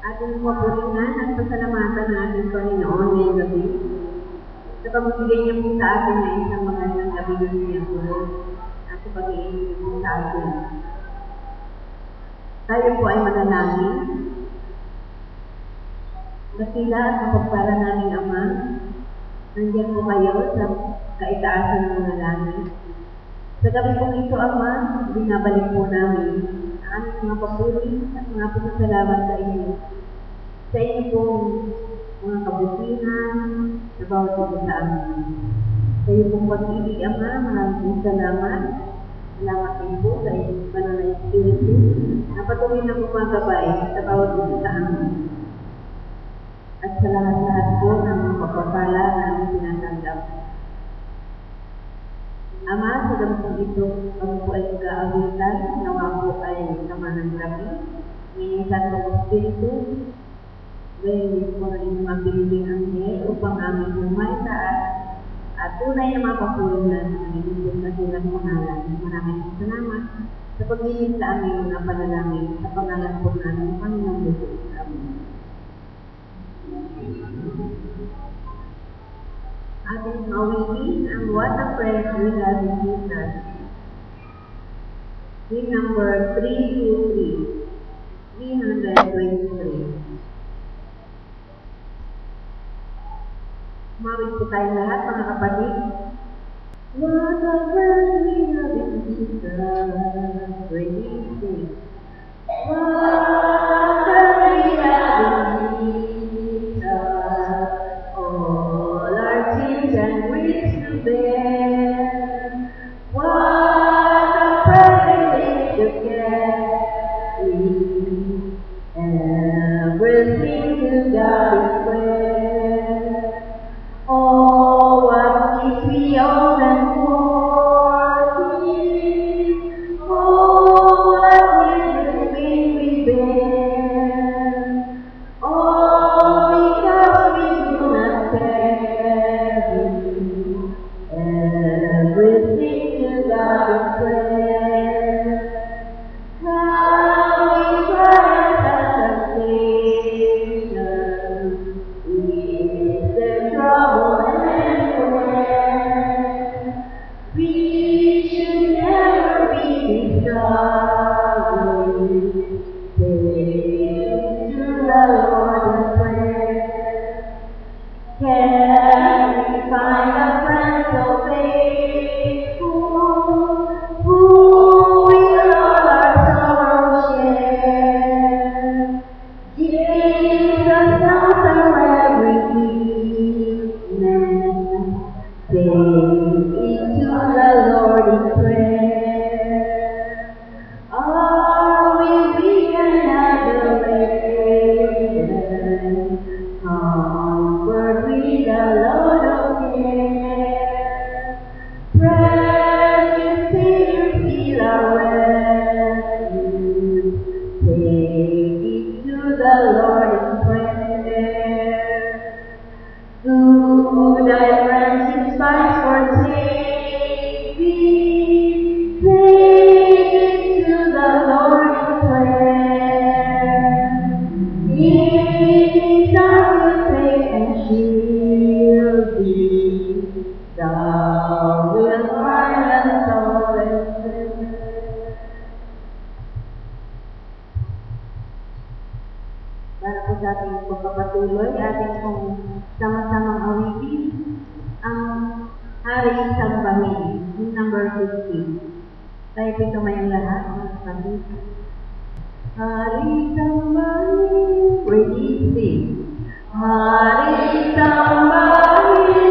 Ating mapulingan at pasalamatan ng ating Panginoon ngayong gabi sa pagbibigay niya po sa atin na isang magandang gabi ng siyang tulog at sa pag-iinit po sa atin. Tayo po ay manalangin. Dakila at mapagpala naming Ama, nandiyan po kayo sa kaitaasan ng mga langit. Sa gabi pong ito, Ama, binabalik po namin ang aming mga papuri at mga pasasalamat sa inyo. Sa inyo pong mga kabutihan sa bawat ito sa amin. Sa iyo pong pag-ibig, Ama, maraming salamat. Salamat din po sa inyong banal na Espiritu na patuloy na gumagabay sa bawat ito sa amin. At sa lahat-lahat po ng mga pagpapala na aming tinatanggap. Ama, sa gabi pong ito, kami po ay mag-aawitan, nawa po ay naman ng gabi. Minsan po ang Espiritu, gayun po na inyong mabiling anghel upang aming lumaytaas at tunay na mapapulinan ang inyong kasilang pangalan. Maraming salamat sa pag-inig sa aming mga panalangin sa pangalan po namin Panginoon Jesus. Amen. Ating awitin ang What a Friend We Have in Jesus. Hymn number 323. 323. Mawid po tayo lahat, mga kapatid. What a friend we have in Jesus. Praise Him. What a friend we have in Jesus. All our sins and griefs to bear. What a privilege to carry everything to God in prayer. Oh, what is beyond and for Him? Oh, what will we bear? Oh, because we do not carry everything to God in prayer. How we cry at temptation, is there trouble everywhere? We should never be discouraged. Take to the Lord in prayer. Can we find a friend so faithful, who will all our sorrows share? Jesus knows our every weakness. Take it to the Lord in prayer. Are we weak and adoration? Comfort with the Lord of care. Precious Savior, feel our refuge. Take it to the Lord in prayer. Do thy friends in spite forsake thee? Take it to the Lord in prayer. It is our good faith and shield thee. Thou wilt find us always there. Para po sa ating pagpapatuloy, ating pong sama-samang awitin ang Hari Sambahin, number 15. Tayo po tumayong lahat, mga kapatid. Hari Sambahin, ready, sing. Hari Sambahin,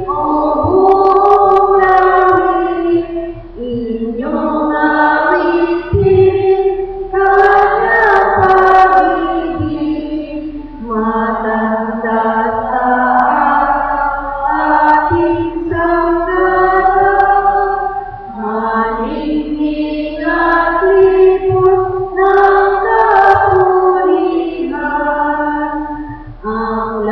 o buong langit, inyong awitin, kanyang pag-ibig, matanda sa ating sanggana, maningning at lipos ng kapurihan, ang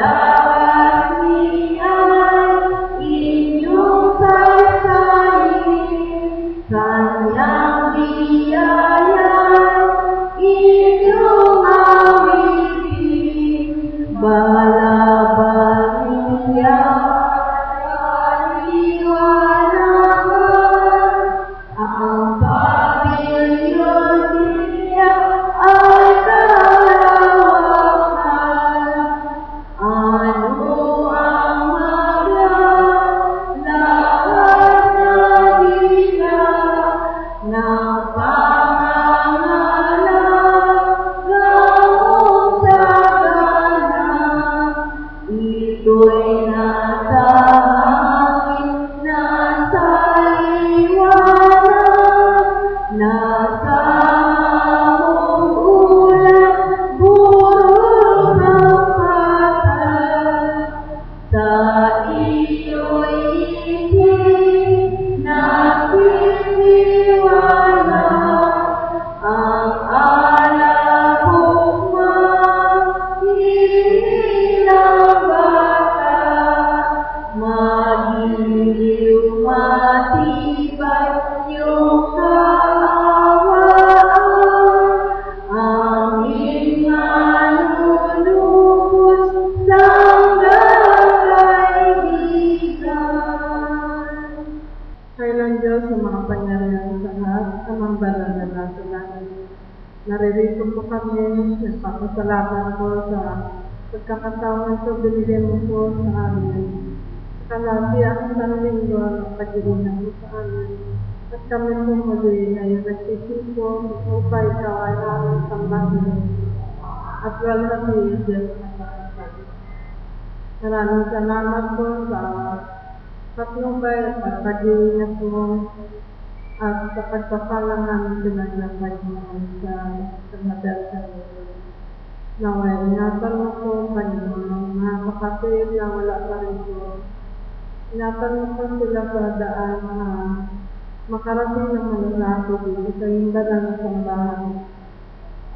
kami, nagpapasalamat po sa pagkakataon ito binigyan mo po sa amin. Kalati ang isang linggo ang pagdirinan mo sa amin. At kami po muli ay nagsisipo upay ikaw ay aming sambahin. At wala kami Diyos na pagkakas. Maraming salamat po sa patnubay at pagdirinan po at sa pagpapalang namin pinaglapay mo sa Madal sa naway, ingatan mo po Panginoon, mga kapatid na wala pa rin po. Ingatan mo po sila sa daan na makarating na malalaki dito sa iyong banal na sambahan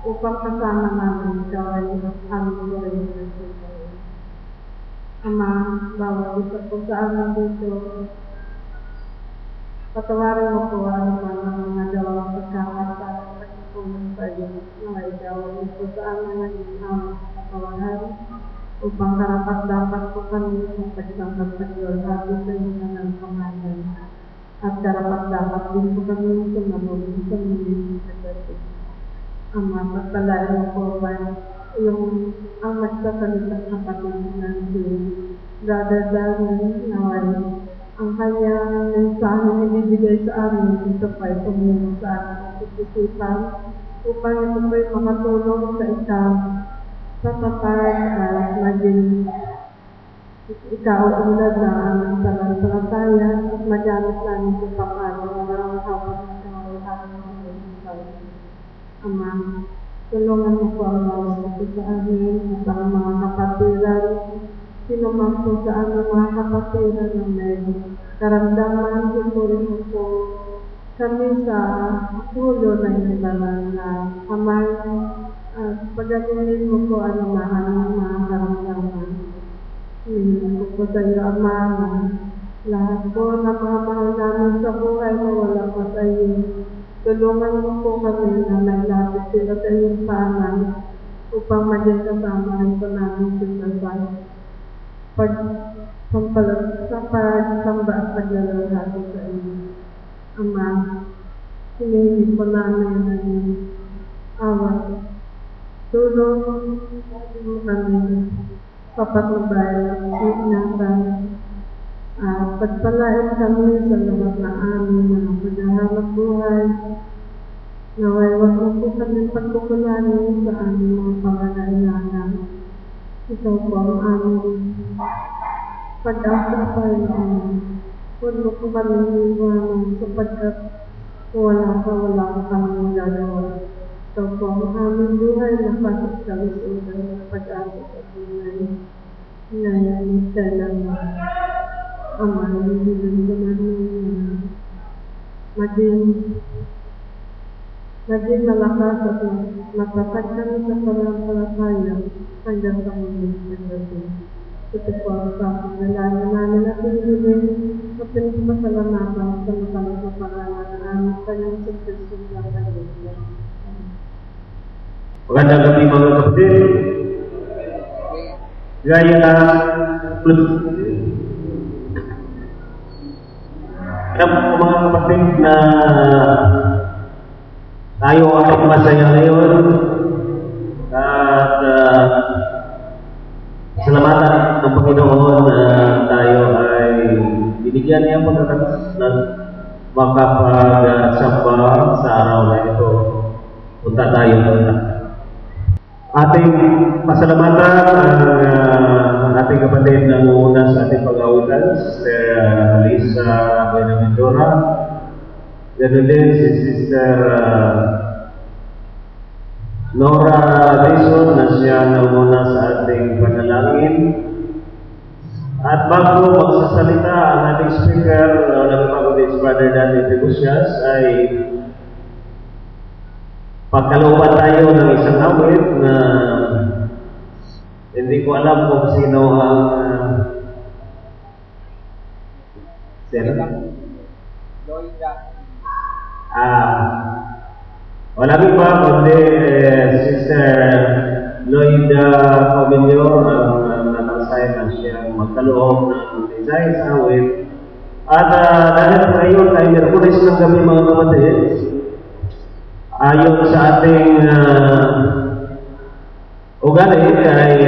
upang kasama namin ikaw ay aming rin sa Ama, bawat isa po sa amin dito, patawarin mo po ang mga dalawang pagkakata at pagkukulang sa iyo na ikaw ay po sa amin ang aming patawaran upang karapat-dapat po kami sa pagsangkap sa iyo lagi sa iyo na ng pangalan at karapat-dapat din po kami sa mabuting sa mga pagdating. Ama, pagpalain mo po ba yung ang magsasalita sa kapatid ng Brother Darwin na ang kanyang mensahe na ibibigay sa amin dito pa ay tumulong sa ating isip-isipan upang ito po'y makatulong sa isang tatapag at maging ikaw unad na aming salansalataya at magamit namin sa pangalaw ng hawak ng kawal. Ama, tulungan mo po ang mga sa amin at ang mga kapatiran, sinuman po sa aming mga kapatiran ng may karamdaman, sinurin mo po kami sa tulo na inibalan na amay at pagdating mo po ang mga karamdaman. Hinihin ko po sa iyo, Ama, lahat po na mga mahal namin sa buhay na wala pa sa iyo. Tulungan mo po kami na may lapit sila sa iyong panan upang maging kasama rin po namin sila sa pagsamba at paglalahati sa iyo. Ama, hinihin po namin ang awat. Tulong mo kami sapat na bayan at ingatan at pagpalain kami sa lahat na aming mga paghahanap buhay. Naway wag mo po kami pagkukulangin sa aming mga pangangailangan. Ikaw po ang aming pag-asa pa rin. Huwag mo po kami iwanan sapagkat wala ka kami gagawa. Ikaw po ang aming buhay na pasok sa lisudan ng pag-asa sa buhay. Ngayon, kailan Ama, hinihiling ko namin maging malakas at matatag kami sa pananampalataya hanggang sa muling pagdating. Ito po ang pangangailangan namin at hinihiling at pinagpasalamatan sa matalas na pangalan ng aming kanyang sa Kristo na Panginoon. Magandang gabi mga kapatid. Gaya na mga kapatid na tayo ay masaya ngayon at salamatan ng Panginoon na tayo ay binigyan niya pagkakataon na makapagsamba sa araw na ito. Punta tayo muna. Ating pasalamatan ang ating kapatid na muna sa ating pag-awitan, Sister Lisa Buenavendora. Ganun din si Sister Nora Dison na siya na muna sa ating panalangin. At bago magsasalita ang ating speaker, nagpapagod Brother Danny Tegusias, ay pagkalooban tayo ng isang awit na hindi ko alam kung sino ang wala ba kundi Sister Lloyda Comenior ang natansay na siyang magkaloob ng design sa awit. At dahil ngayon ay Merkulis ng gabi mga kapatid, ayon sa ating Ugali ay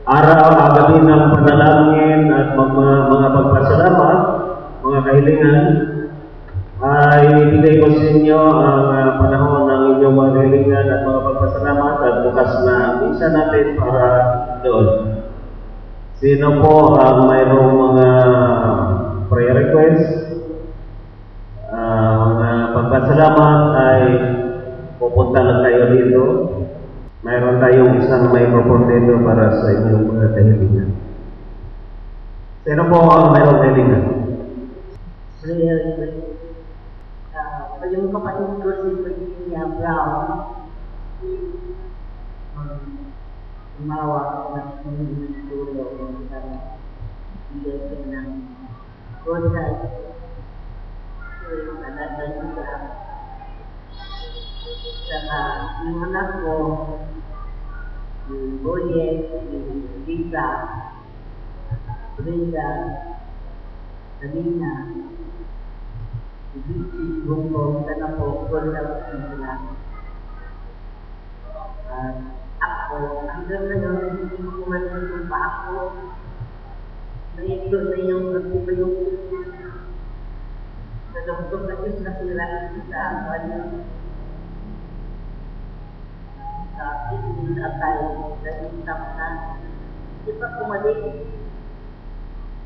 araw-agabi ng panalangin at mga pagpasalamat, mga kahilingan, ay ibigay ko sa inyo ang panahon ng inyong mga kahilingan at mga pagpasalamat at bukas na isa natin para doon. Sino po ang mayroong mga prayer request? Mga pagpasalamat ay pupunta lang kayo dito. Mayroon tayong isang microphone dito para sa inyong mga kahilingan. Sino po ang mayroong kahilingan? Prayer request. Yung kapatid ko si Virginia Brown, umawa na tulong para bigay ko ng good health. So, yung anak na siya. Saka, yung anak ko, yung Boyet, yung Lisa, Brenda, Alina, Bisi, Bumbong, sana po, good health nila. Ako, hanggang ngayon, hindi ko kumasin yung pa ako. Naito na yung nagpupa yung sa doktor na yung nasiraan sa ano. Sa hindi atay, dahil tap na. Hindi pa kumalik.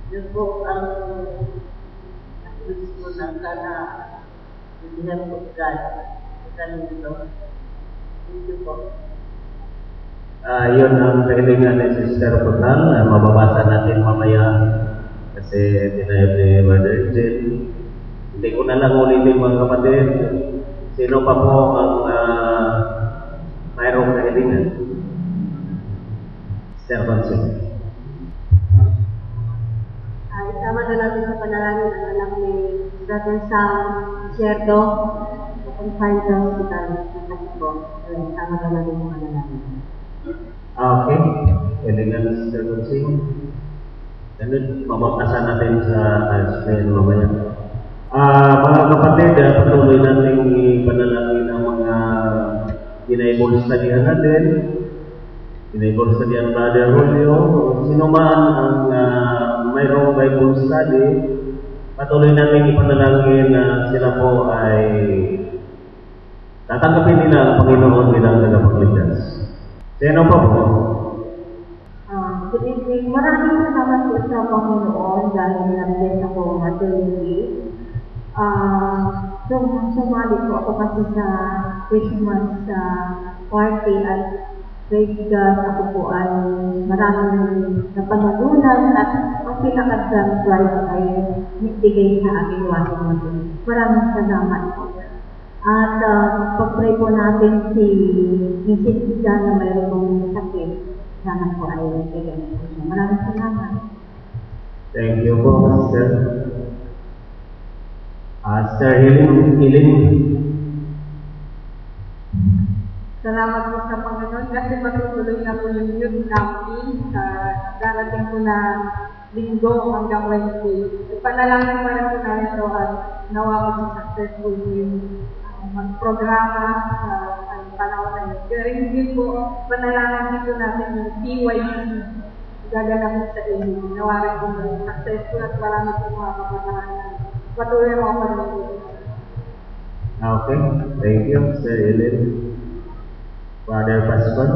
Yun po ang gusto na sana hindi na po God. Thank you po. Yun ang kahilingan ni Sister Putan na mababasa natin mamaya kasi tinayap ni Brother Jen. Hindi ko na lang ulitin mga kapatid. Sino pa po ang mayroong kahilingan? Sister Consul. Isama na natin sa panalangin ang anak ni Brother Sam Sierdo sa confined sa hospital sa Mexico. Isama na natin sa panalangin. Okay. Kahilingan ni Sister Consul. Ganun, mabakasan natin sa screen mamaya. Mga kapatid, patuloy natin ipanalangin ang mga ginay-Bible study natin. Ginay-Bible study ang Brother Julio. Sino man ang mayroong Bible study, patuloy natin ipanalangin na sila po ay tatanggapin nila ang Panginoon bilang tagapagligtas. Sino pa po? Good evening. Maraming salamat po sa Panginoon dahil na-bless ako matulungin. Sumali po ako kasi sa Christmas party at praise God, ako po ay maraming napanalunan at ang pinaka-grand prize ay nibigay sa aking washing machine. Maraming salamat po. At pag-pray po natin si Mrs. Ida na mayroong sakit. Sana po ay nibigay po siya. Maraming salamat. Thank you po, Sister. Sister Hiling. Salamat po sa Panginoon kasi matutuloy na po yung youth camping sa darating po na linggo hanggang Wednesday. Ipanalangin pa rin po namin ito at nawa po successful yung magprograma sa panahon na yun. Pero hindi po, panalangin dito natin yung PYC gaganapin sa inyo. Nawa rin po successful at marami po mga kapatahan. Patuloy mo pa rin po. Okay, thank you, Sir Ellen. Father Pastor,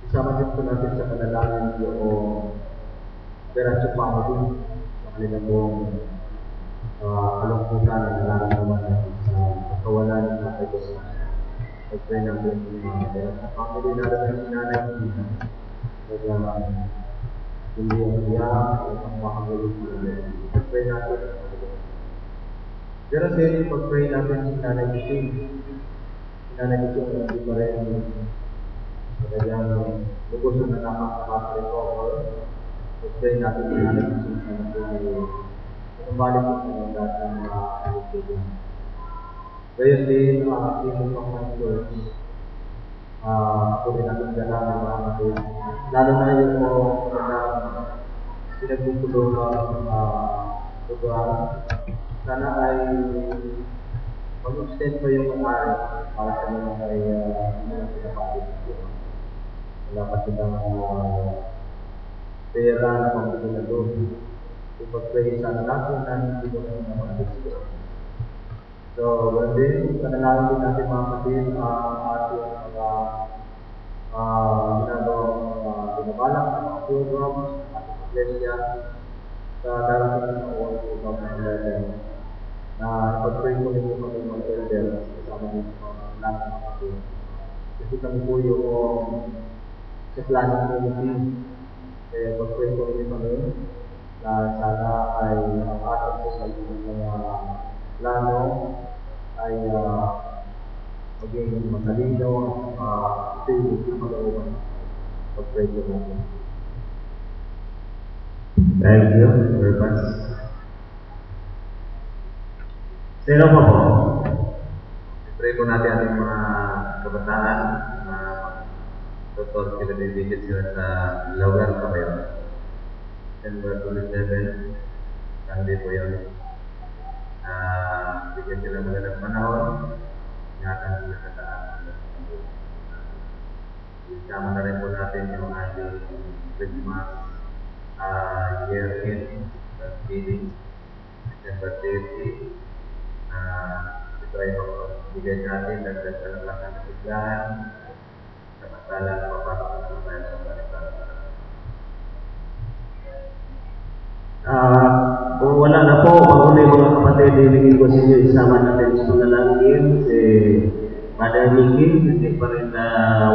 isama din po natin sa panalangin yung Diretso Family sa kanilang buong kalungkutan na nararamdaman natin sa pagkawalan ng mga kaibigan. Pag-pray natin yung Diretso Family na rin ang sinanay nila. Hindi ang iyak o ang makagaling nila. Pag-pray natin. Diretso din, pag-pray natin si Nanay Michelle. Nanay nito na hindi pa rin talagang lubos na nakakapag-recover. Pag-pray natin na nanay nito na bumalik ko sa lahat ng mga kaibigan. Gayon din, Timog Panginoon, ako rin natin dala ng mga kapatid. Lalo na yung pinagpupulo ng lugar. Sana ay mag-extend pa yung mga para sa mga pinapakit. wala pa silang pera na pambili na doon. Ipag-pray sana natin na hindi ko na maalis doon. So, then, panalangin din natin mga kapatid ang ating mga ginagawang binabalak ng mga programs, ating iglesia, sa darating na taon 2011 na ipag-pray ko rin yung mga elder kasama din mga lahat ng kapatid. Kasi kami po yung sa planning committee, kaya pag-pray ko rin kami na sana ay ang ating po sa mga plano ay maging matalino at ito yung pag-awapan pag-pray ko natin. Thank you very much. Sino pa po? Pray po natin ang mga kabataan na totoo sila bibigyan sila sa lugar na kayo. December 27, Sunday po yun. Bigyan sila magandang panahon. Ingatan sila sa taas. Isama na rin po natin yung ating Christmas year-end feeding December 30. Ito ay magbigay sa atin dagdag sa lakas ng biglaan sa masala na mapapasok na tayo sa panibago. Kung wala na po, mauna yung mga kapatid, ilingin ko sa inyo, isama natin sa panalangin si Mother Nikki, hindi pa rin na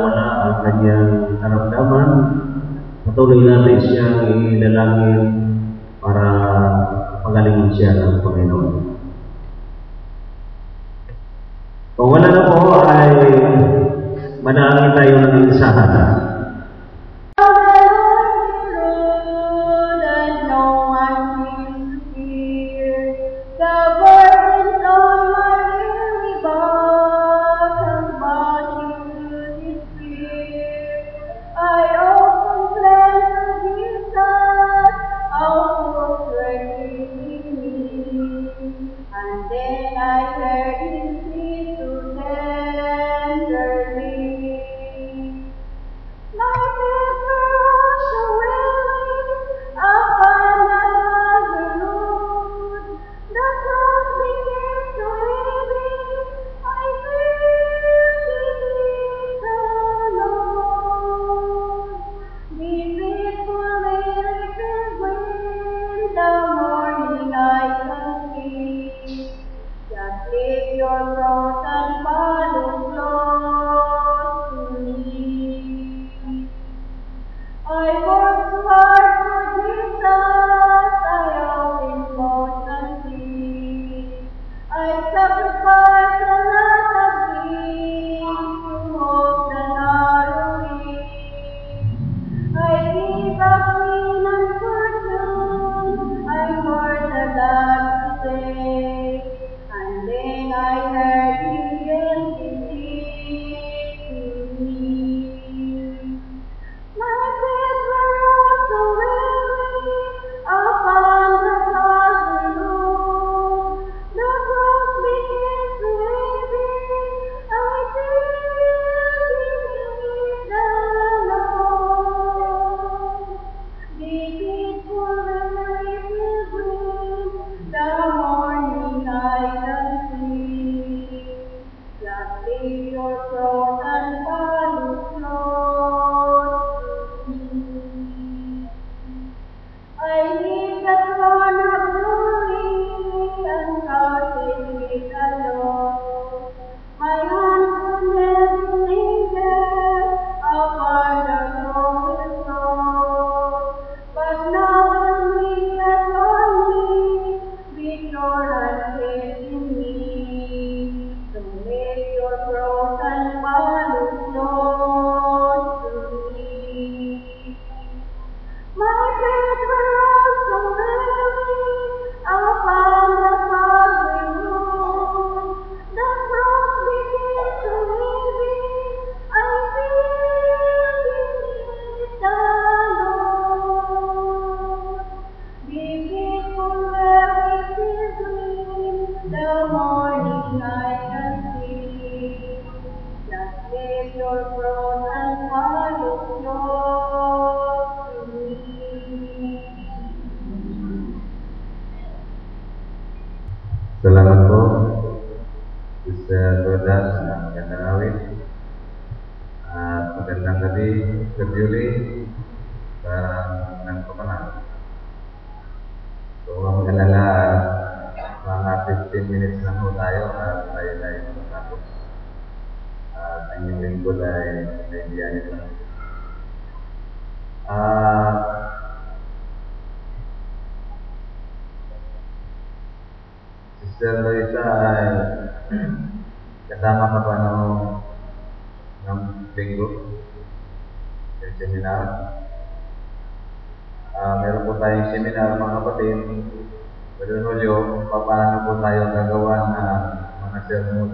wala ang kanyang karamdaman. Patuloy natin siyang ilalangin para pagalingin siya ng Panginoon. Kung wala na po, ay manalangin tayo ng isahan. Sister Julie ng Kapanan. So, ang alala, mga 15 minutes lang po tayo at tayo ay matapos. At ang lingkod ay biyahe lang. Sister Loisa ay kasama ka pa ng linggo sa seminar. Meron po tayong seminar mga kapatid. Pero Julio, paano po tayo gagawa ng mga sermon?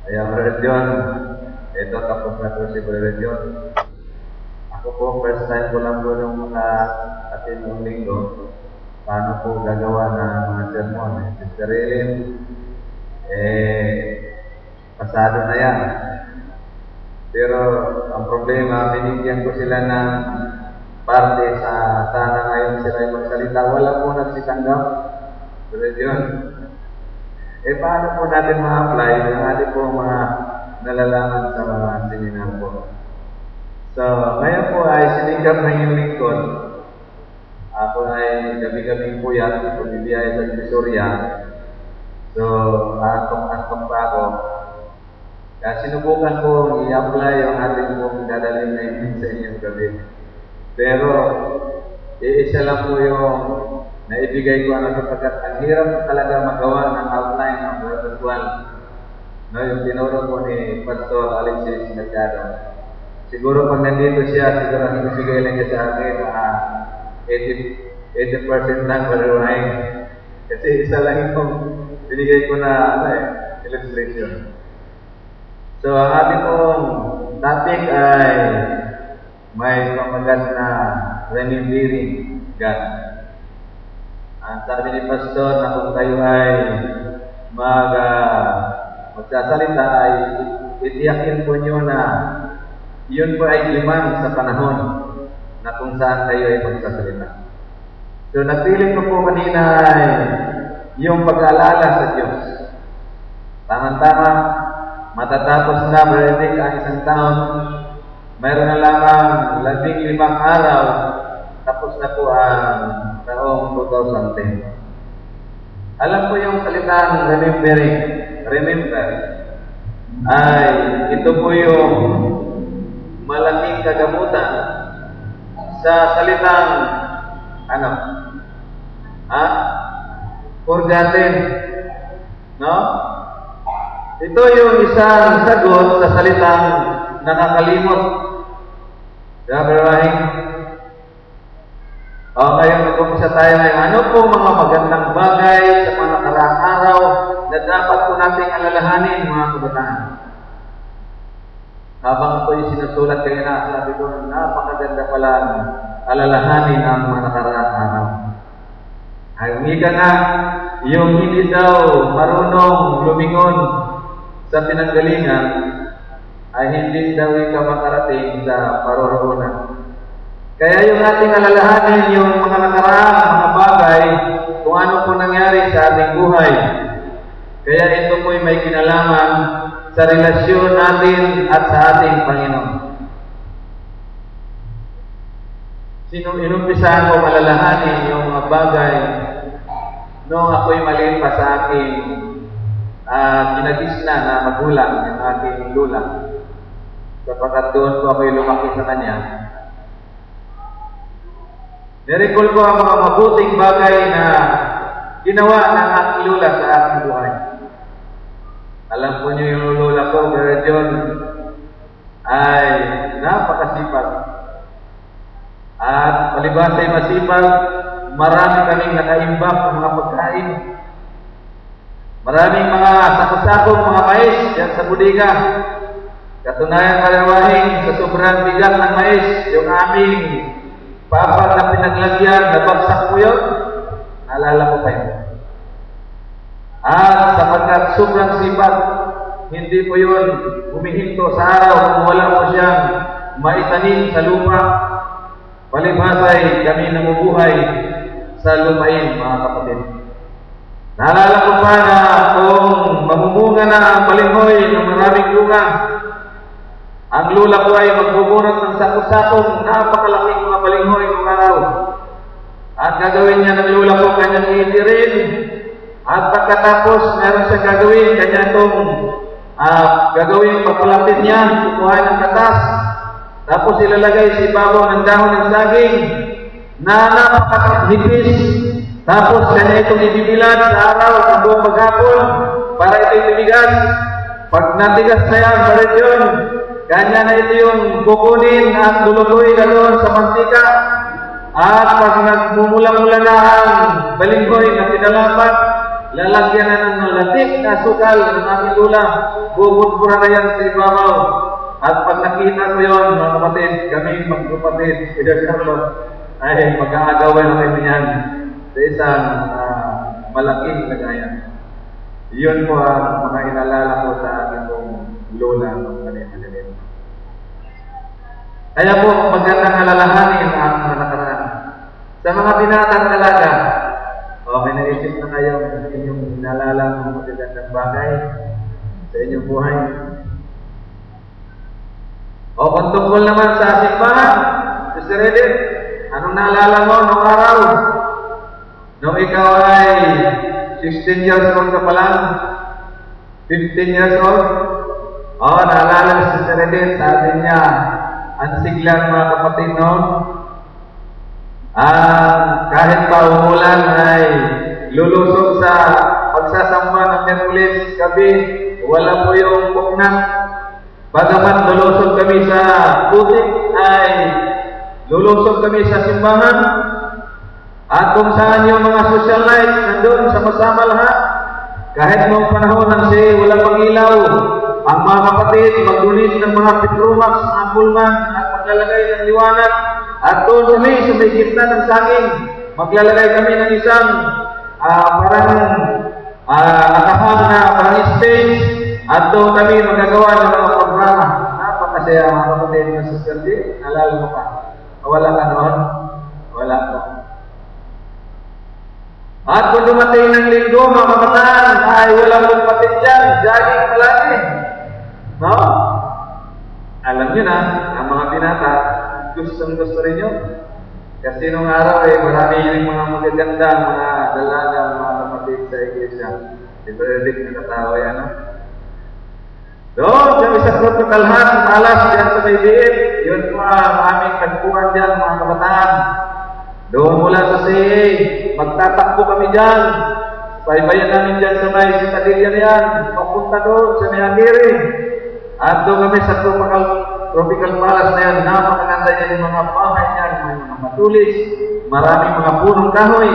Kaya Brother John, ito tapos na po si Brother John. Ako po, first time ko lang po nung atin ng linggo. Paano po gagawa ng mga sermon? Sister Eileen, pasado na yan. Pero ang problema, binigyan ko sila ng parte sa sana ngayon sila ay magsalita. Wala po nagsitanggap. Pero yun. Paano po natin ma-apply yung ating po mga nalalaman sa mga seminar po? So, ngayon po ay sinigap na yung lingkod. Ako ay gabi-gabi po yan. Pumibiyay sa Visoria. So, atong pa ako. Kaya sinubukan ko i-apply yung ating po dadalhin na yun sa inyong gabi. Pero, isa lang po yung naibigay ko sapagkat ang hirap talaga magawa ng outline ng protocol. No, yung tinuro po ni Pastor Alexis Mercado. Siguro pag nandito siya, siguro ang ibigay lang niya sa akin 80% lang paruwain. Kasi isa lang yung binigay ko na illustration. So, ang ating pong topic ay may pamagat na remembering God. Ang sabi ni Pastor na kung kayo ay magsasalita ay itiyakin po nyo na yun po ay liman sa panahon na kung saan kayo ay magsasalita. So napili ko po kanina ay yung pag-aalala sa Diyos. Tama-tama, matatapos na Brother ang isang taon. Mayroon na lamang 15 araw, tapos na po ang taong 2010. Alam po yung salitang remember, ay ito po yung malaking kagamutan sa salitang forgotten, no? Ito yung isang sagot sa salitang nakakalimot. Grabe rahing. Ngayon nag-umpisa tayo ngayon. Ano po mga magandang bagay sa mga nakaraang araw na dapat po nating alalahanin, mga kabataan? Habang ito yung sinusulat kayo na, sabi ko, napakaganda pala alalahanin ang mga nakaraang araw. Ang ika nga, yung hindi daw marunong lumingon sa pinanggalingan, ay hindi daw ikaw makarating sa paroroonan. Kaya yung ating alalahanin, yung mga nakaraang mga bagay, kung ano po nangyari sa ating buhay. Kaya ito po'y may kinalaman sa relasyon natin at sa ating Panginoon. Inumpisahan ko alalahanin yung mga bagay noong ako'y maliit pa sa aking kinagisna na magulang, yung aking lula. Sapagkat doon ko ako'y lumaki sa kanya. Nirecall ko ang mga mabuting bagay na ginawa ng aking lula sa aking buhay. Alam po niyo yung lula ko, Brother John, ay napakasipag. At palibas ay masipag, marami kaming nakaimbak ng mga pagkain. Maraming mga sakot-sakot, mga mais dyan sa budiga. Katunayan kalawahing sa sobrang bigat ng mais, yung aming papat na pinaglagyan, nabagsak po yun. Naalala ko pa yun. At sapagkat sobrang sipag, hindi po yun humihinto sa araw kung wala po siyang maitanim sa lupa. Palibhasay kami namubuhay sa lupain, mga kapatid. Naalala ko pa na kung mamumunga na ang balinghoy ng maraming bunga, Ang lula ko ay magbubunot ng sako-sakong napakalaking mga balinghoy ng araw. At gagawin niya ng lula ko kanyang iitirin. At pagkatapos, meron siya gagawin, kanya itong gagawin papalapit niya, kukuha ng katas. Tapos ilalagay sa ibabaw ng dahon ng saging na napakahipis. Tapos kanya itong ibibilad sa araw ng buong maghapon para ito'y tumigas. Pag natigas na yan, barit yun, kanya na ito yung kukunin at lulutuin na doon sa mantika. At pag nagmumula-mula na ang balinghoy na pinalapat, lalagyan na ng latik na sukal ng aming lula. Bubudbura na yan sa ibabaw. At pag nakita ko yun, mga kapatid, kami magkapatid, Peter Carlos, ay mag-aagawan na kami yan sa isang malaking lagayan. Yun po ang mga inalala ko sa aking lola ng kanina. Kaya po, magandang alalahanin ang mga nakaraan. Sa mga binatang talaga, may naisip na kayo sa inyong inalala ng magagandang bagay sa inyong buhay. O kung tungkol naman sa simbahan, Sister Edith, anong naalala mo noong araw? Nung ikaw ay 16 years old ka pa lang? 15 years old? Naalala ni Sister Edith, sabi niya, ang siglang mga kapatid noon, kahit pa umulan ay lulusog sa pagsasamba ng Miyerkules gabi, wala po yung puknak. Bagamat lulusog kami sa putik, ay lulusog kami sa simbahan. At kung saan yung mga social lights nandun, sama-sama lahat. Kahit noong panahon ng wala pang ilaw, ang mga kapatid magdulis ng mga Petromax, Ambulman, at maglalagay ng liwanag. At doon kami sa may gitna ng saging, maglalagay kami ng isang parang nakahang na parang stage. At doon kami magagawa ng mga programa. Napakasaya mga kapatid ng Sister D. Nalala mo ka? Wala ka noon? Wala ka. At kung dumating ng linggo, mga kabataan, ay walang magpatid dyan, jogging palagi. No? Alam nyo na, ang mga binata, gustong-gusto rin yun. Kasi nung araw marami yung mga magaganda, mga dalaga, mga kapatid sa iglesia. Ito rin nakatawa yan, no? Doon, sa isang protokalhan, alas dyan sa Baybiit, yun po ang aming tagpuan dyan, mga kabataan. Doon mula sa CA, magtatakbo kami dyan. Baybayan namin dyan sa may Citadilla na yan. Papunta doon sa Mayagiri. At doon kami sa Tropical Palace na yan. Napakaganda yan yung mga bahay yan. May mga matulis. Maraming mga punong kahoy.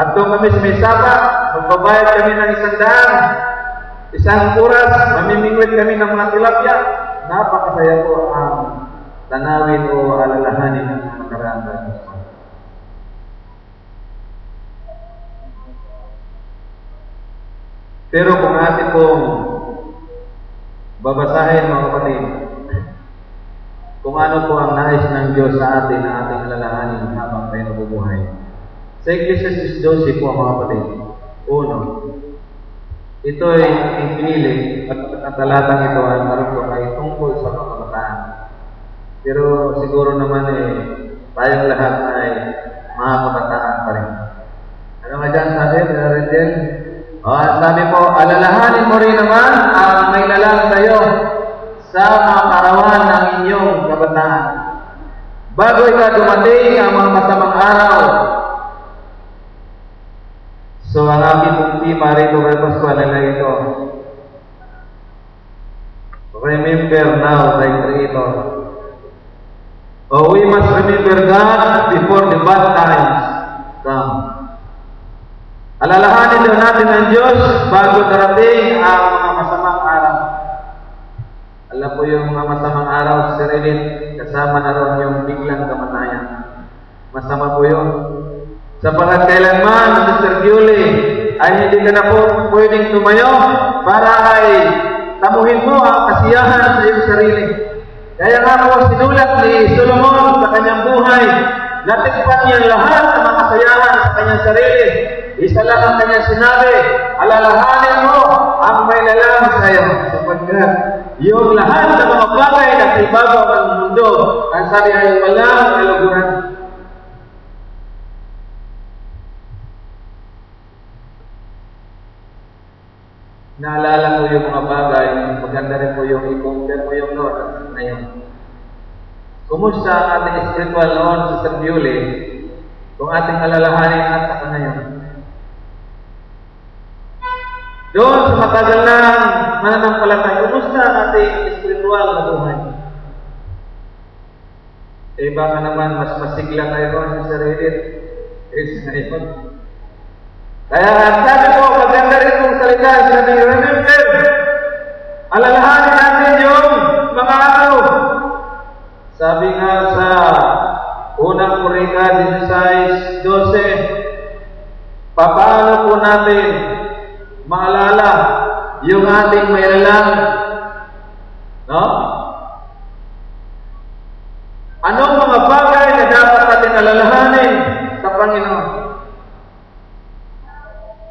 At doon kami sa may Sapa. Magbabayad kami ng 100. Isang oras, mamimingwit kami ng mga tilapia. Napakasaya po ang tanawin o alalahanin ng mga nakaraan. Pero kung atin pong babasahin mga kapatid, kung ano po ang nais ng Diyos sa atin na ating alalahanin habang tayo nabubuhay. Sa Ecclesiastes 12 po mga kapatid, uno, ito ay pinili at talatang ito ay marunong ay tungkol sa mga kabataan. Pero siguro naman tayong lahat ay mga kabataan pa rin. Ano nga dyan sabi? Rendel? Sabi po, alalahanin mo rin naman ang may lalang tayo sa mga karawan ng inyong kabataan. Bago ikaw dumating ang mga masamang araw. So, ang aking pong marito kay Pascual na ito. Remember now thy Creator. We must remember God before the bad times come. Alalahanin daw natin ang Diyos bago darating ang mga masamang araw. Alam po yung mga masamang araw sa sarili, kasama na ron yung biglang kamatayan. Masama po yun. Sapagat kailanman, Sister Julie, ay hindi ka na po pwedeng tumayo para ay tamuhin mo ang kasiyahan sa iyong sarili. Kaya nga po sinulat ni Solomon sa kanyang buhay, natikpan niya lahat ng mga kasayahan sa kanyang sarili. Isa lang ang kanyang sinabi, alalahanin mo ang may lalang sa iyo, sapagkat yung lahat ng mga bagay na ibabaw ng mundo, ang sabi ay walang kaluguran. Naalala ko yung mga bagay, maganda rin po yung i-compare mo yung noon ngayon. Kumusta ang ating spiritual noon sa Sir Biole kung ating alalahanin at saka ngayon? Doon sa matagal na mananampalataya, kumusta ang ating spiritual na buhay? Eh baka naman mas masigla tayo doon sa sarili. Ngayon. Kaya sabi ko, maganda rin kong salita, sabi, remember, alalahanin natin yung mga araw. Sabi nga sa unang Korika 16:12, paano po natin maalala yung ating mayroon? No? Anong mga bagay na dapat natin alalahanin sa Panginoon?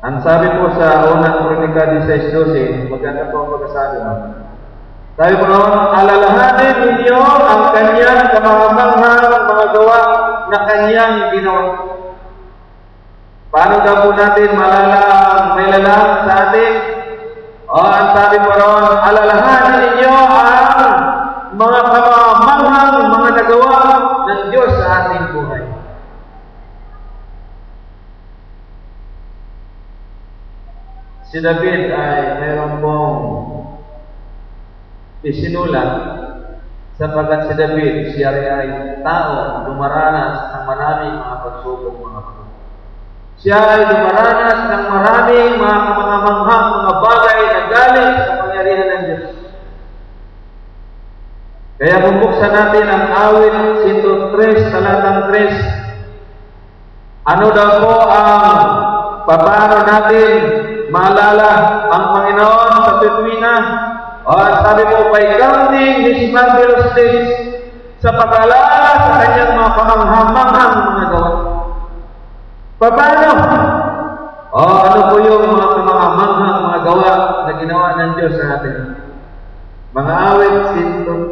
Ang sabi po sa unang Kronika 16:12, maganda po ang pagkasabi mo. Sabi po noon, alalahanin ninyo ang kanyang kamahamanghang mga gawa na kanyang ginawa. Paano daw po natin malala ang may lalang sa atin? Ang sabi po noon, alalahanin ninyo ang mga kamahamanghang mga nagawa ng Diyos sa ating buhay. Si David ay mayroon pong isinulat sapagkat si David, siya ay tao dumaranas ng maraming mga pagsubok mga kapatid. Siya ay dumaranas ng maraming mga kamangamanghang mga bagay na galing sa pangyarihan ng Diyos. Kaya bubuksan natin ang awit 103, talatang 3. Ano daw po ang paano natin maalala ang Panginoon sa tuwina? Sabi po, by counting His marvelous deeds, sa pag-alala sa kanyang mga kamanghamanghang mga gawa. Paano? Ano po yung mga kamanghamanghang mga gawa na ginawa ng Diyos sa atin? Mga awit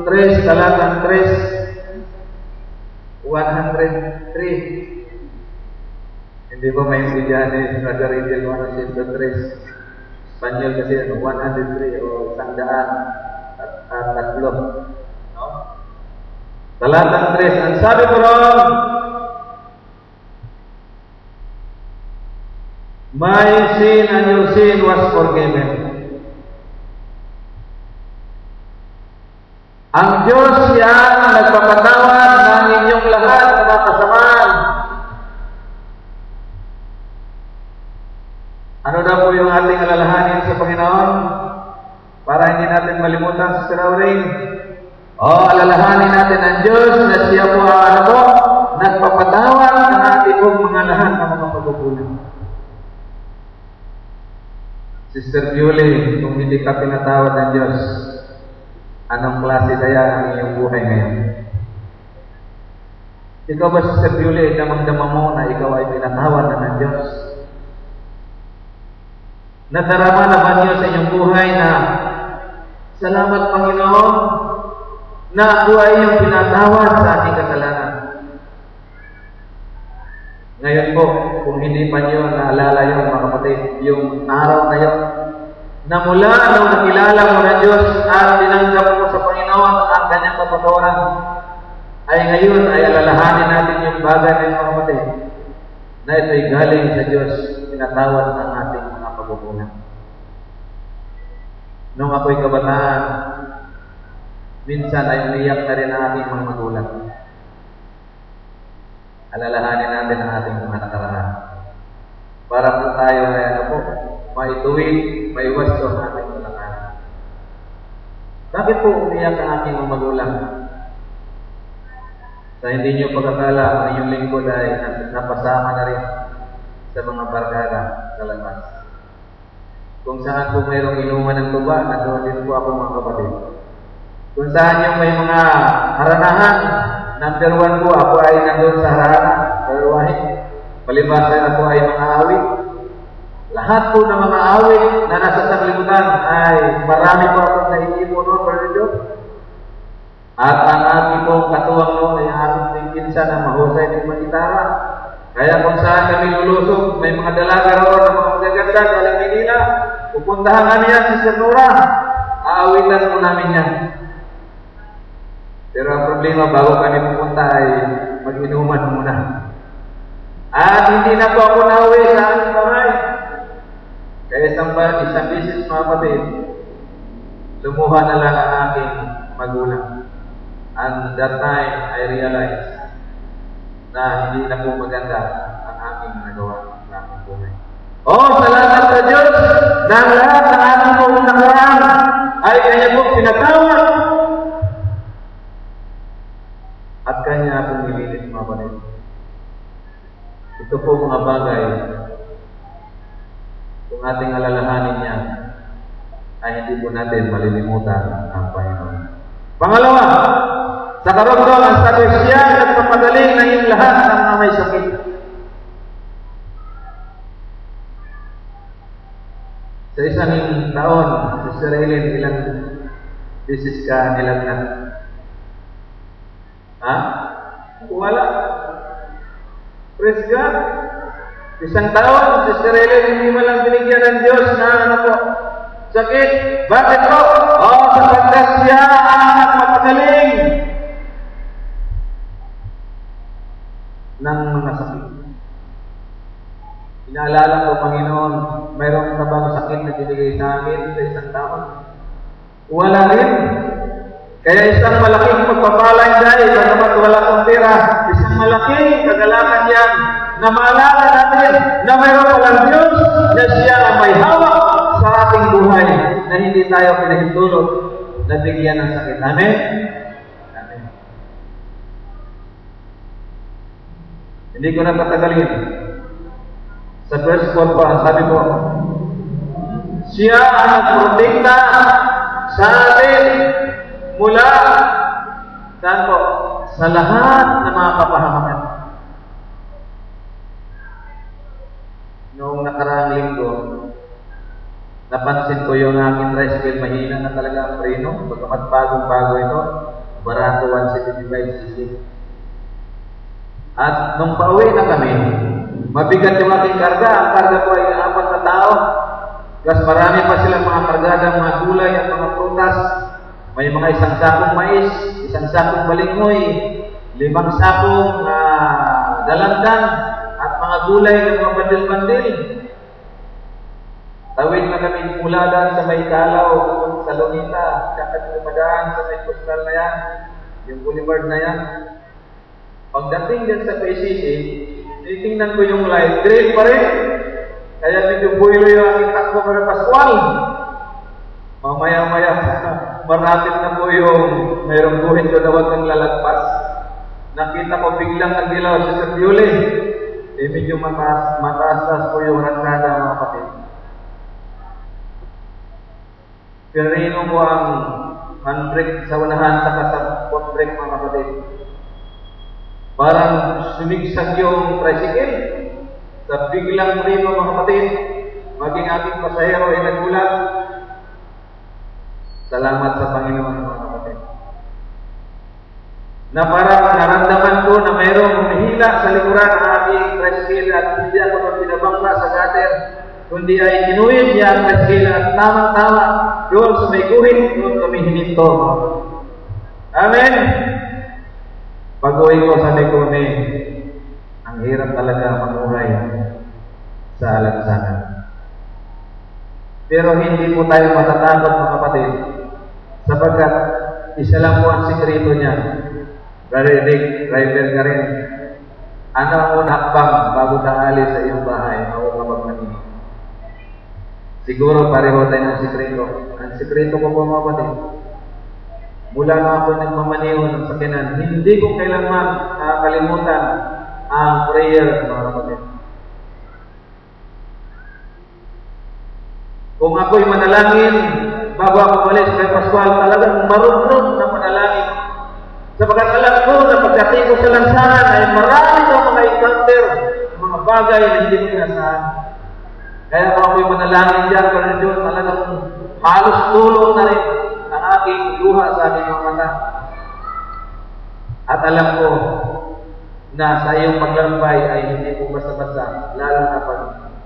103, talatang 3, 103. Hindi ba may bigyan ni Brother Ridel 103? Espanyol kasi 103 o 100 at tatlo. No? Talatang 3. Ang sabi ko ron, my sin and your sin was forgiven. Ang Diyos siya nagpapatawad ng inyong lahat ng mga kasamaan. Ano daw po yung ating alalahanin sa Panginoon? Para hindi natin malimutan sa Sirauring. Alalahanin natin ang Diyos na siya po nagpapatawad ng ating mga lahat ng mga pagkukulang. Sister Biole, kung hindi ka pinatawad ng Diyos, anong klase kaya ang iyong buhay ngayon? Ikaw ba, Sister Biole, damang-dama mo na ikaw ay pinatawad ng Diyos? Nadarama naman niyo sa inyong buhay na salamat Panginoon na ako ay iyong pinatawad sa aking kasalanan. Ngayon po, kung hindi pa niyo naalala yun mga kapatid, yung araw na yun, na mula nung nakilala mo na Diyos at tinanggap mo sa Panginoon ang kanyang kapatawaran, ay ngayon ay alalahanin natin yung bagay ng mga kapatid na ito'y galing sa Diyos, pinatawad ng ating mga pagkukulang. Nung ako'y kabataan, minsan ay umiyak na rin ang aking mga magulang. Alalahanin natin ang ating mga nakaraan. Para po tayo ay maituwid, maiwasto ang ating kalakaran. Bakit po umiyak ang aking mga magulang? Sa hindi nyo pagkakala, ang inyong lingkod ay napasama na rin sa mga barkada sa labas. Kung saan po mayroong inuman ng tuba, nandoon din po ako mga kapatid. Kung saan yung may mga haranahan, number 1 po, ako ay nandoon sa haranahan, sa ruwahin. Palibasa ako ay mga awit. Lahat po ng mga awit na nasa sanglibutan ay marami po akong naiipon noon, Brother Joe. At ang aking pong katuwang noon ay aking pinsan na mahusay ng magitara. Kaya kung saan kami lulusog, may mga dalaga roon ng mga magaganda, galing Manila, pupuntahan kami yan si Sir Nora. Aawitan po namin yan. Pero ang problema, bago kami pupunta ay mag-inuman muna. At hindi na po ako nauwi sa aming bahay. Kaya isang bisis mga kapatid, lumuha na lang ang aking magulang. And that time, I realized na hindi na po maganda ang aking nagawa sa aking buhay. Salamat sa Diyos na lahat ng aking pong nakaraan ay Kanya po pinatawad. At Kanya pong nilinis mga kapatid. Ito po mga bagay kung ating alalahanin niya ay hindi po natin malilimutan ang Panginoon. Pangalawa, sa karugtong ang sabi siya at papagaling na yung lahat ng mga may sakit. Sa isang taon, Sister Eileen, ilang bisis ka nilagnat? Ha? Wala. Praise God. Isang taon, Sister Eileen, hindi mo lang binigyan ng Diyos na ano po, sakit. Bakit po? Sapagkat siya ang mapagaling ng mga sakit. Inaalala ko, Panginoon, mayroon ka bang sakit na binigay sa akin sa isang taon? Wala rin. Kaya isang malaking pagpapalang dahil bagamat wala kong pera, isang malaking kagalakan yan na maalala natin na mayroon palang Diyos na siya ang may hawak sa ating buhay na hindi tayo pinahintulot na bigyan ng sakit. Amen? Amen. Hindi ko na patagalin. Sa verse 4 pa, sabi ko, siya ang nagprotekta sa atin mula saan po? Sa lahat ng mga kapahamakan. Noong nakaraang linggo, napansin ko yung aking tricycle, mahina na talaga ang preno. Bagamat bagong-bago ito, barato 175cc. At nung pauwi na kami, mabigat yung aking karga. Ang karga ko ay 4 na tao. Plus marami pa silang mga kargadang mga gulay at mga prutas. May mga isang sakong mais, isang sakong balinghoy, 5 sakong dalandan, at mga gulay ng mga bandil-bandil. Tawid na kami mula daan sa may Kalaw, sa Lunita, kakad lumadaan sa may postal na yan, yung boulevard na yan. Pagdating din sa PCC, titingnan ko yung light, green pa rin. Kaya medyo buwilo yung aking takbo para Pascual. Mamaya-maya, marapit na po yung mayroong buhin ko na huwag kang lalagpas. Nakita ko biglang nagdilaw si Sir Yuli. Medyo mataas po yung ranggada mga kapatid. Pirino ko ang handbrake sa unahan saka sa foot brake mga kapatid. Parang sumigsag yung tricycle. Sa biglang prino mga kapatid, maging ating pasahero ay nagulat. Salamat sa Panginoon mga kapatid. Na parang naramdaman ko na mayroong humihila sa likuran ng aking tricycle at hindi ako pinabangla sa gutter, kundi ay kinuhin niya ang tricycle at tamang-tama doon sa may guhit, doon kami hininto. Amen! Pag-uwi ko sabi ko, ang hirap talaga mamuhay sa alansanan. Pero hindi po tayo matatakot mga kapatid, sapagkat isa lang po ang sikreto niya. Brother Rick, driver ka rin. Ano ang unang hakbang bago ka alis sa iyong bahay o kapag maninig? Siguro pareho tayo ng sikreto. Ang sikreto ko po mga kapatid, mula na ako nagmamaniho ng sakinan, hindi ko kailanman nakakalimutan ang prayer mga kapatid. Kung ako'y manalangin, bago ako malis kay Pascual, talagang marunong na manalangin. Sapagkat alam ko na pagdating ko sa lansangan ay marami daw mga encounter, mga bagay na hindi ko inasahan. Kaya kung ako'y manalangin dyan, Brother John, talagang halos tulong na rin ang aking luha sa aking mga mata. At alam ko na sa iyong paglalakbay ay hindi po basta-basta, lalo na pag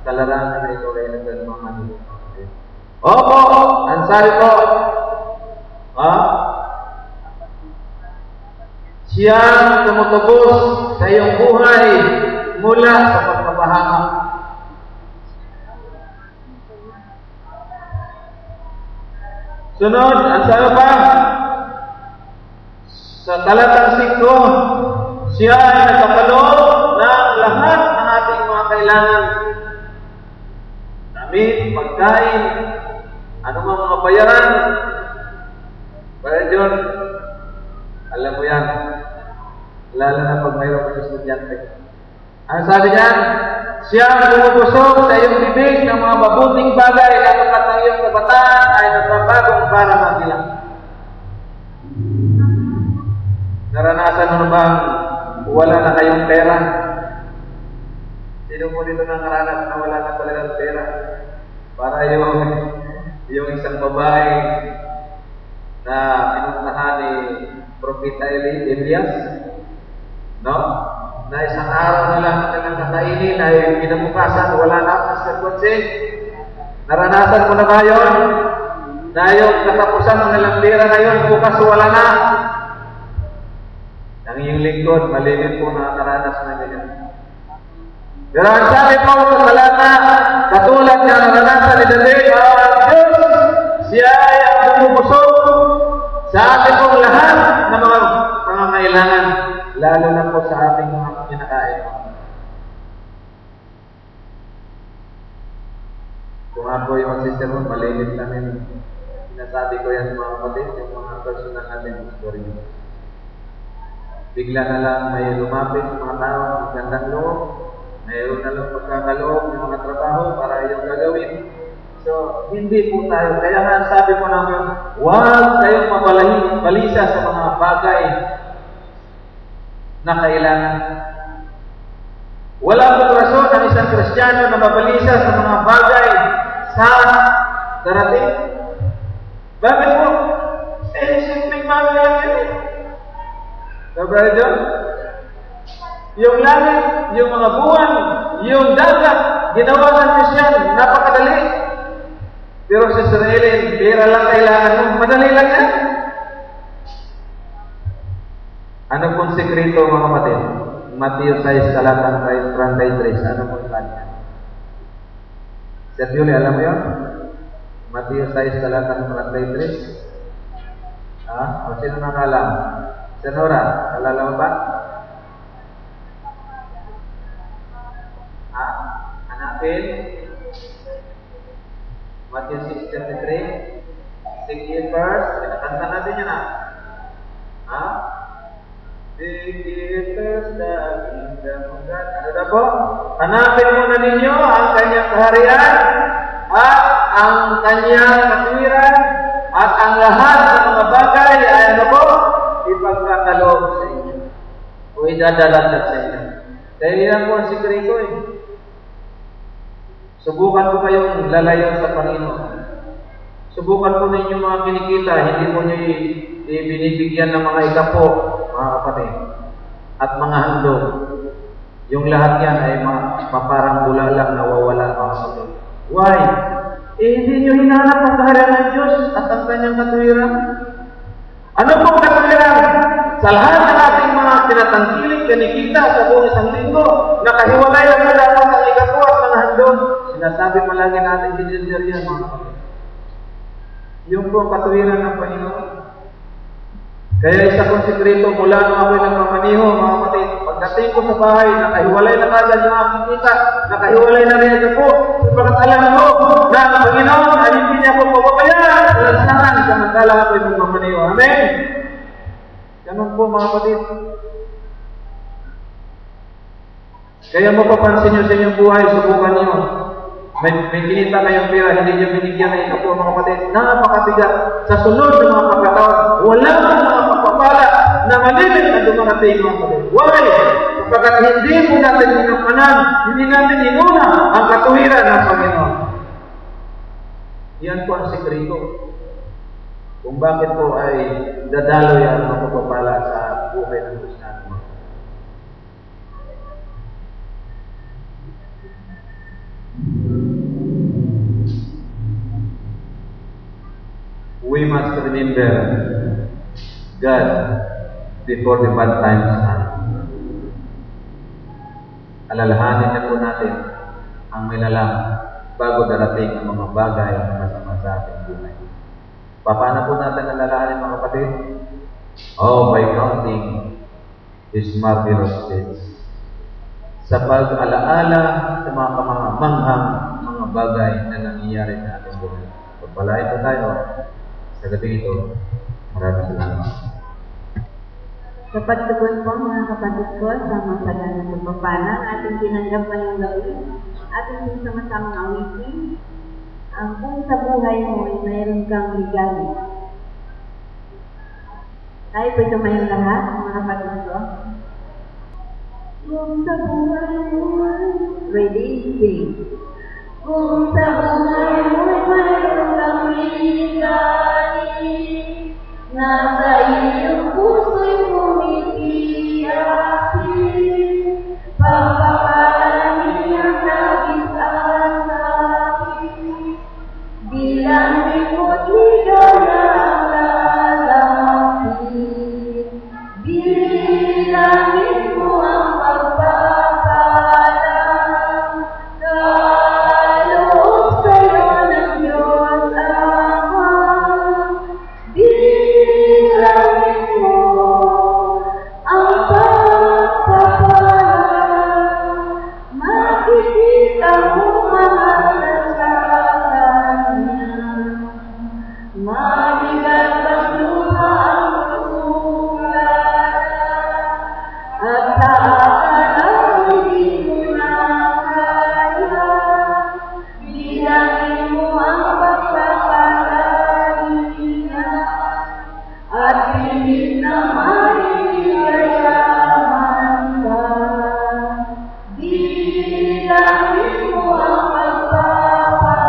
kalarangan na ito ay nagdalmahan. Opo, ang sabi ko, siyang tumutubos sa iyong buhay mula sa pagpapahamak. Sunod, ang sabi pa, sa talatang 5, siya ay nagkapaloob ng lahat ng ating mga kailangan. Damit, pagkain, anumang mga bayaran. Brother John, alam mo yan, lalo na pag mayroon kang estudyante. Ang sabi niyan, siya ang bumubusog sa iyong bibig ng mga mabuting bagay at ang iyong kabataan ay nagpapagong para magilang. Naranasan mo bang wala na kayong pera? Sino mo dito nakaranas na wala na talagang pera? Para yung isang babae na pinuntahan ni Propeta Elias, no? Na isang araw na lang na kanyang kakainin ay kinabukasan, wala na Master Kotse. Naranasan mo na ba yun? Na yung katapusan ng ilang pera na yun, bukas wala na. Ang iyong lingkod, malimit po nakakaranas na ganyan. Pero ang sabi po sa talata, katulad niya naranasan ni David, Diyos, siya ay ang bumubusog sa ating pong lahat ng mga pangangailangan, lalo na po sa ating mga kinakain. Kung ako yung magsisermon, malimit namin. Sinasabi ko yan mga kapatid, yung mga personal natin story. Bigla na lang may lumapit mga tao, magandang loob, mayroon na lang pagkakaloob ng mga trabaho para yung gagawin. So, hindi po tayo. Kaya nga sabi ko namin, huwag kayong mabalisa sa mga bagay na kailangan. Wala pong rason ang isang Kristiyano na mabalisa sa mga bagay sa darating. Bakit po? Simpleng bagay lang yun. Brother John, yung langit, yung mga buwan, yung dagat, ginawa ng Kristiyano, napakadali. Pero sa Israel, pera lang kailangan mo. Madali lang yan. Ano pong sekreto mga kapatid? Matthew 6, talatang 33. Ano pong kanya? Sir Julie, alam mo yun? Matthew 6, talatang 33. O sino nakalam? Senora, alala mo ba? Hanapin. Matthew 6:33. Seek ye first. Kinakanta natin yan Seek ye first the kingdom of God. Ano na po? Hanapin muna ninyo ang kanyang kaharian at ang kanyang katwiran at ang lahat ng mga bagay ay ano po? Ipagkakaloob sa inyo o idadalatag sa inyo. Kaya yan po ang sikreto Subukan ko kayong lalayo sa Panginoon. Subukan ko ninyo mga kinikita, hindi mo nyo ibinibigyan ng mga ikapo, mga kapatid, at mga handog. Yung lahat yan ay maparang bula lang nawawala mga kapatid. Why? Hindi nyo hinanap ang kaharian ng Diyos at ang kanyang katwiran. Ano pong katwiran? Sa lahat ng ating mga tinatangkilik, kinikita sa buong isang linggo, nakahiwalay lang na dapat ang ikapo at mga handog. Sinasabi palagi natin dinilder yan mga kapatid. Yung po katwiran ng Panginoon. Kaya isa kong sikreto mula nung ako'y nagmamaniho mga kapatid. Pagdating ko sa bahay, nakahiwalay na kagad yung aking kita, nakahiwalay na rin ito po. Sapagat alam mo na ang Panginoon ay hindi niya po pababayaan sa lansangan samantala ako'y nagmamaniho. Amen? Ganun po mga kapatid. Kaya mapapansin nyo sa inyong buhay, subukan nyo. May kinita kayong pera, hindi nyo binigyan na ito po mga kapatid. Napakabigat. Sa sunod ng mga kapataon, wala mga pagpapala na malimit na dumarating mga kapatid. Why? sapagkat hindi po natin inampanan, hindi natin inuna ang katuwiran ng Panginoon. Yan po ang sekreto kung bakit po ay dadalo yan ang pagpapala sa buhay ng Diyos natin. We must remember God before the bad times come. Alalahanin na po natin ang minalang bago darating ang mga bagay na masama sa ating buhay. Paano po natin alalahanin, mga kapatid? Oh, by counting His marvelous deeds. Sa pag-alaala sa mga manghang mga bagay na nangyayari sa ating buhay. Pagpalain po tayo sa gabi ito. Maraming salamat. Sa pagtugon po mga kapatid ko sa masagan ng pagpapala, ating tinanggap ngayong gabi, ating sama-samang awitin, ang kung sa buhay mo ay mayroon kang ligali. Tayo po tumayong lahat, mga kapatid ko. Kung sa buhay mo ay ready, sing. Kung sa buhay mo ay mayroon kang ligali, nasa iyong puso'y pumipiyapin, pagpapalangin ang nabis-asapin, bilangin mo't ligaya ang lalapin, bilangin mo ang pagpapalang, kaloob sa'yo ng Diyos Ama, bilangin mo ang pagpapalang, makikita mo mahal sa Kanya, mabigat ang luha ang susulat, at sa akala hindi mo na kaya, bilangin mo ang pagpapalalingan, at pilit na mahihiyayaman ka. Bilangin mo ang pagpapalang,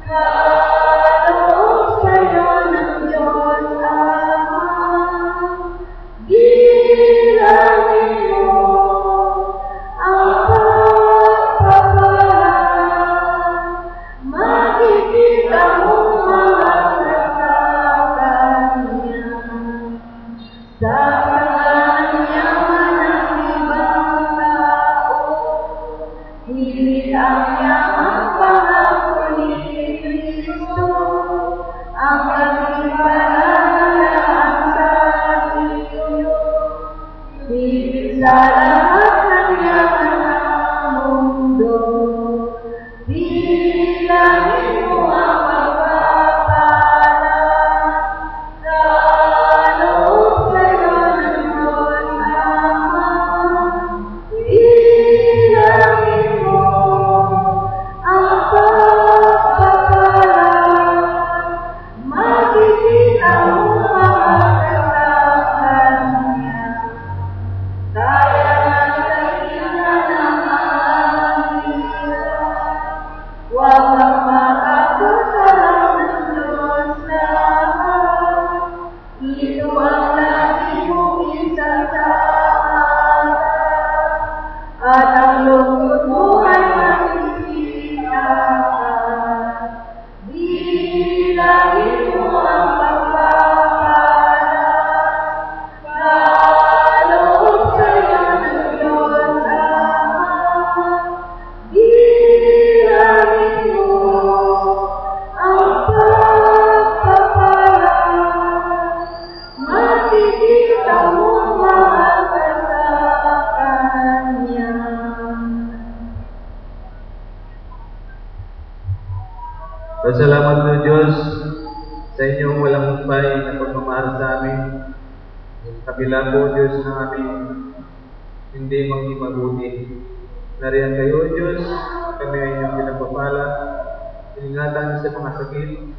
kaloob sa'yo ng Diyos Ama. Bilangin mo ang pagpapalang, makikita mo mahal na sa Kanya. Sa Kanya man ang ibang tao, hilit ang yamang pangako ni Kristo, ang katiwalaang sa iyo. Hilit sa lahat ng yaman ng mundo, bilangin mo ang pagpapalang, kaloob sa'yo ng Diyos Ama. Bilangin mo ang pagpapalang, makikita mo mahal sa Kanya. Kaya ng kailangan ng mahirap, huwag kang makakasalaw ng Diyos lahat. Ito ang lagi mong isasama, at ang lungkot mo ay masisirapan. Bilangin mo ang pagpapalang, kaloob sa'yo ng Diyos Ama. Bilangin mo ang pagpapalang, makikita mo mahal ka sa Kanya. Pasalamat po Diyos sa inyong walang humpay na pagmamahal sa amin. Yung kabila po Diyos ng aming hindi mabuti. Nariyan kayo Diyos, kami ay inyong pinagpapala. Iningatan sa mga sakit.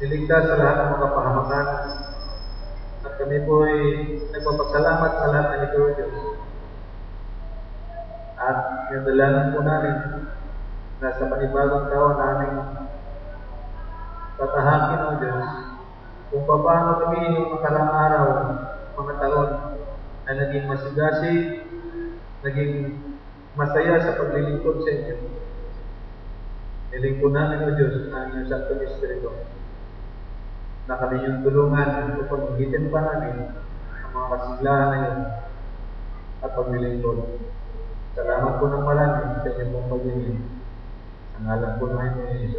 Siligtas sa lahat ng mga kapahamakan. At kami po ay nagpapasalamat sa lahat ng ito, O Diyos. At yung dalanan po namin na sa panibagong taon namin tatahakin, O Diyos, kung paano kami yung makalang araw, mga taon, ay naging masigasig, naging masaya sa paglilingkod sa inyo. Nilingkod namin, O Diyos, ang iyong Santo Espiritu, na kami yung tulungan upang magitin pa namin ang mga kasiglahan na yun at paglilingkod. Salamat po ng marami sa inyong pong pagiging. Sa ngalan po namin,